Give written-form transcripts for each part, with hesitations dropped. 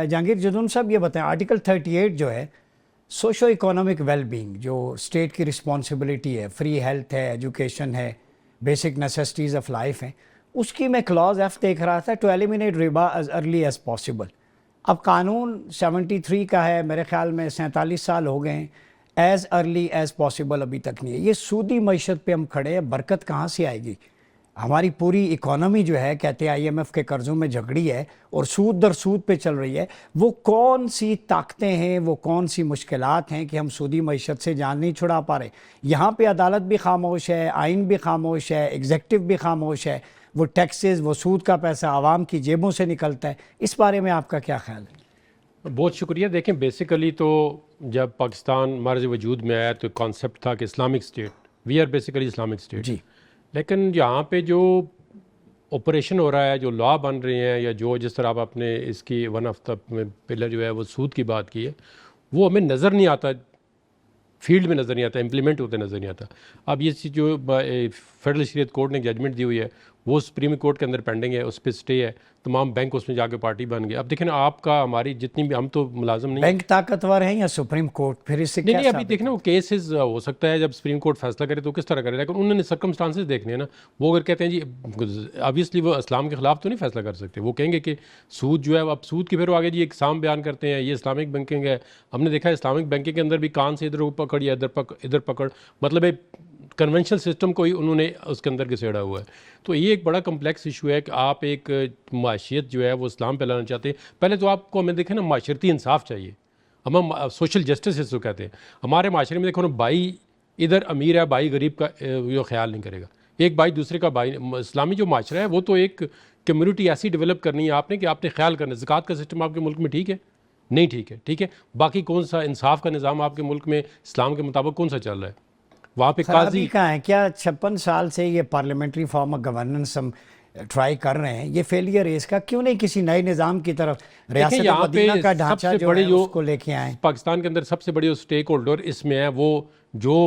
जहांगीर जदून साहब ये बताएं, आर्टिकल 38 जो है सोशो इकोनॉमिक वेलबींग, जो स्टेट की रिस्पॉन्सिबिलिटी है, फ्री हेल्थ है, एजुकेशन है, बेसिक नेसेसिटीज़ ऑफ लाइफ हैं, उसकी मैं क्लॉज एफ देख रहा था, टू एलिमिनेट रिबा एज अर्ली एज पॉसिबल। अब कानून 73 का है, मेरे ख्याल में 47 साल हो गए हैं, एज़ अर्ली एज़ पॉसिबल अभी तक नहीं है। ये सूदी मईशत पे हम खड़े हैं, बरकत कहाँ से आएगी? हमारी पूरी इकोनॉमी जो है, कहते हैं IMF के कर्ज़ों में झगड़ी है और सूद दर सूद पे चल रही है। वो कौन सी ताकतें हैं, वो कौन सी मुश्किलात हैं कि हम सूदी मईशत से जान नहीं छुड़ा पा रहे? यहाँ पे अदालत भी खामोश है, आइन भी खामोश है, एग्जेक्टिव भी खामोश है, वो टैक्सेस, वो सूद का पैसा आवाम की जेबों से निकलता है। इस बारे में आपका क्या ख्याल है? बहुत शुक्रिया। देखें, बेसिकली तो जब पाकिस्तान मर्ज वजूद में आया तो कॉन्सेप्ट था कि Islamic state, we are basically Islamic state जी। लेकिन यहाँ पे जो ऑपरेशन हो रहा है, जो लॉ बन रहे हैं, या जो जिस तरह आप अपने इसकी वन ऑफ द पिलर जो है वो सूद की बात की है, वो हमें नज़र नहीं आता, फील्ड में नज़र नहीं आता, इम्प्लीमेंट होते नज़र नहीं आता। अब ये चीज़ जो फेडरल शरीयत कोर्ट ने जजमेंट दी हुई है वो सुप्रीम कोर्ट के अंदर पेंडिंग है, उस पर स्टे है, तमाम बैंक उसमें जाके पार्टी बन गए। अब देखें ना, आपका हमारी जितनी भी, हम तो मुलाजम नहीं, बैंक ताकतवर हैं या सुप्रीम कोर्ट? फिर इससे नहीं, अभी देखना वो केसेस हो सकता है जब सुप्रीम कोर्ट फैसला करे तो किस तरह करे, लेकिन उन्होंने सर्कमस्टांसेस देखने हैं ना। वो अगर कहते हैं जी, ऑब्वियसली वो इस्लाम के खिलाफ तो नहीं फैसला कर सकते, वो कहेंगे कि सूद जो है, अब सूद की फिर वो आगे जी एक साम बयान करते हैं, ये इस्लामिक बैंकिंग है। हमने देखा है इस्लामिक बैंकिंग के अंदर भी कान से इधर पकड़ या इधर पकड़, मतलब कन्वेंशनल सिस्टम को ही उन्होंने उसके अंदर घसेड़ा हुआ है। तो ये एक बड़ा कम्प्लेक्स इशू है कि आप एक माशियत जो है वो इस्लाम पे लाना चाहते हैं। पहले तो आपको हमें देखें ना, माशरती इंसाफ चाहिए, हम सोशल जस्टिस इसको कहते हैं। हमारे माशरे में देखो ना, भाई इधर अमीर है, भाई गरीब का वो ख्याल नहीं करेगा, एक भाई दूसरे का भाई। इस्लामी जो माशरा है वो तो एक कम्यूनिटी ऐसी डेवलप करनी है आपने कि आपने ख्याल करना है। ज़कात का सिस्टम आपके मुल्क में ठीक है? नहीं ठीक है, ठीक है। बाकी कौन सा इंसाफ का निज़ाम आपके मुल्क में इस्लाम के मुताबिक कौन सा चल रहा है? वहाँ पे काजी कहाँ है? क्या 56 साल से ये पार्लियामेंट्री फॉर्म ऑफ गवर्नेंस हम ट्राई कर रहे हैं, ये फेलियर है इसका? क्यों नहीं किसी नए निज़ाम की तरफ रियासत मदीना का ढांचा जो है उसको लेके आए? पाकिस्तान के अंदर सबसे बड़ी स्टेक होल्डर इसमें है वो जो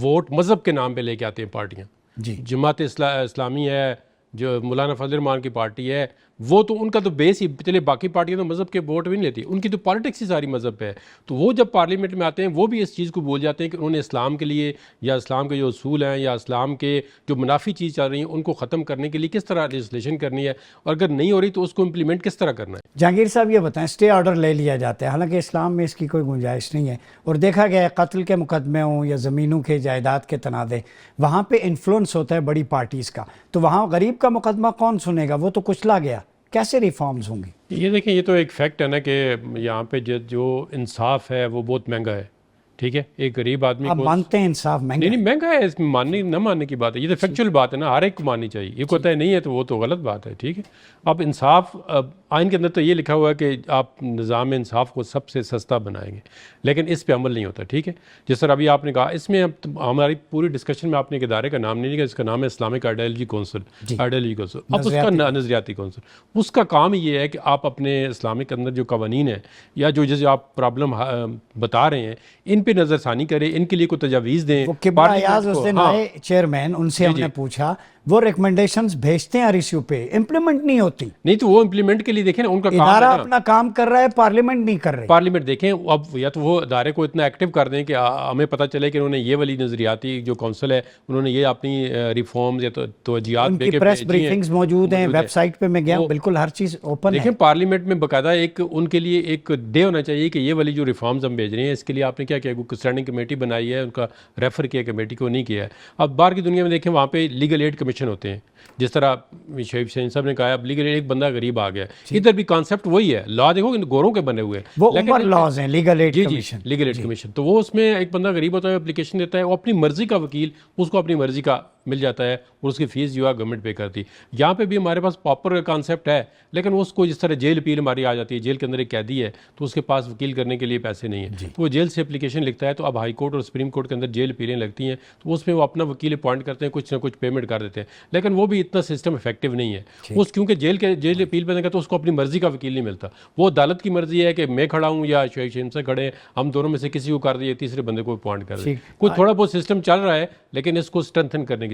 वोट मज़हब के नाम पे लेके आते हैं पार्टियाँ जी। जमात इस्लामी है, जो मौलाना फजल रहमान की पार्टी है, वो तो उनका तो बेस ही, चले बाकी पार्टियां तो मज़हब के वोट भी नहीं लेती, उनकी तो पॉलिटिक्स ही सारी मज़हब पे है। तो वो जब पार्लियामेंट में आते हैं वो भी इस चीज़ को बोल जाते हैं कि उन्होंने इस्लाम के लिए, या इस्लाम के जो असूल हैं, या इस्लाम के जो मुनाफी चीज़ चल रही हैं उनको ख़त्म करने के लिए किस तरह लेजिस्लेशन करनी है, और अगर नहीं हो रही तो उसको इम्प्लीमेंट किस तरह करना है। जहांगीर साहब ये बताएं, स्टे ऑर्डर ले लिया जाता है, हालांकि इस्लाम में इसकी कोई गुंजाइश नहीं है, और देखा गया है कत्ल के मुकदमे हों या ज़मीनों के जायदाद के तनाज़े, वहाँ पर इन्फ्लुएंस होता है बड़ी पार्टीज़ का, तो वहाँ गरीब का मुकदमा कौन सुनेगा? वो तो कुचला गया। कैसे रिफॉर्म्स होंगी? ये देखें, ये तो एक फैक्ट है ना कि यहाँ पे जो इंसाफ है वो बहुत महंगा है, ठीक है। एक गरीब आदमी आप मानते हैं इंसाफ महंगा? नहीं, महंगा है, इसमें मानने न मानने की बात है, ये तो फैक्चुअल बात है ना, हर एक को माननी चाहिए। ये कहता है नहीं है तो वो तो गलत बात है, ठीक है। अब इंसाफ, आइन के अंदर तो ये लिखा हुआ है कि आप निज़ाम इंसाफ को सबसे सस्ता बनाएंगे, लेकिन इस पे अमल नहीं होता, ठीक है। जिस तरह अभी आपने कहा, इसमें हमारी पूरी डिस्कशन में आपने एक इदारे का नाम नहीं लिया, इसका नाम है Islamic ideology council, ideology council. अब उसका नज़रियाती काउंसिल, उसका काम ये है कि आप अपने इस्लामिक के अंदर जो कवानीन है या जो जैसे आप प्रॉब्लम बता रहे हैं इन पर नज़रसानी करें, इनके लिए कोई तजावीज़ दें। चेयरमैन, उनसे हमने पूछा, वो रिकमेंडेशंस भेजते हैं हर इश्यू पे, इम्प्लीमेंट नहीं होती। नहीं तो वो इम्प्लीमेंट के लिए देखें ना, उनका इदारा अपना काम कर रहा है, पार्लियामेंट नहीं कर रही। पार्लियामेंट देखें, अब या तो वो इदारे को इतना एक्टिव कर दें कि हमें पता चले कि उन्होंने ये वाली नजरियाती जो काउंसिल है, उन्होंने ये अपनी रिफॉर्म्स या तवज्जुहात देके प्रेस ब्रीफिंग्स मौजूद हैं, वेबसाइट पे मैं गया हूं, बिल्कुल हर चीज़ ओपन है। देखें, पार्लियामेंट में बाकायदा एक उनके लिए एक डे होना चाहिए कि ये वाली जो रिफॉर्म्स हम भेज रहे हैं इसके लिए आपने क्या किया, स्टैंडिंग कमेटी बनाई है, उनका रेफर किया, कमेटी को नहीं किया है। अब बाहर की दुनिया में देखें, वहाँ पे लीगल एड कमीशन होते हैं, जिस तरह शहीद हुसैन साहब ने कहा, अब लीगल एड, एक बंदा गरीब आ गया, इधर भी कॉन्सेप्ट वही है। लॉ देखो गोरों के बने हुए हैं, वो उमर लॉज हैं, legal aid commission, legal aid commission. तो वो उसमें एक बंदा गरीब होता है, एप्लीकेशन देता है, वो अपनी मर्जी का वकील, उसको अपनी मर्जी का मिल जाता है, और उसकी फ़ीस जो है गवर्नमेंट पे करती है। यहाँ पे भी हमारे पास प्रॉपर कॉन्सेप्ट है, लेकिन उसको जिस तरह जेल अपील हमारी आ जाती है, जेल के अंदर एक कैदी है तो उसके पास वकील करने के लिए पैसे नहीं है, तो वो जेल से एप्लीकेशन लिखता है, तो अब हाई कोर्ट और सुप्रीम कोर्ट के अंदर जेल अपीलें लगती हैं, तो उसमें वो अपना वकील अपॉइंट करते हैं, कुछ ना कुछ पेमेंट कर देते हैं, लेकिन वो भी इतना सिस्टम इफेक्टिव नहीं है। उस क्योंकि जेल अपील बनेगा तो उसको अपनी मर्जी का वकील नहीं मिलता, वो अदालत की मर्जी है कि मैं खड़ा हूँ या शहीद से खड़े, हम दोनों में से किसी को कर दिए, तीसरे बंदे को अपॉइंट कर दिए। कुछ थोड़ा बहुत सिस्टम चल रहा है, लेकिन इसको स्ट्रेंथन करने की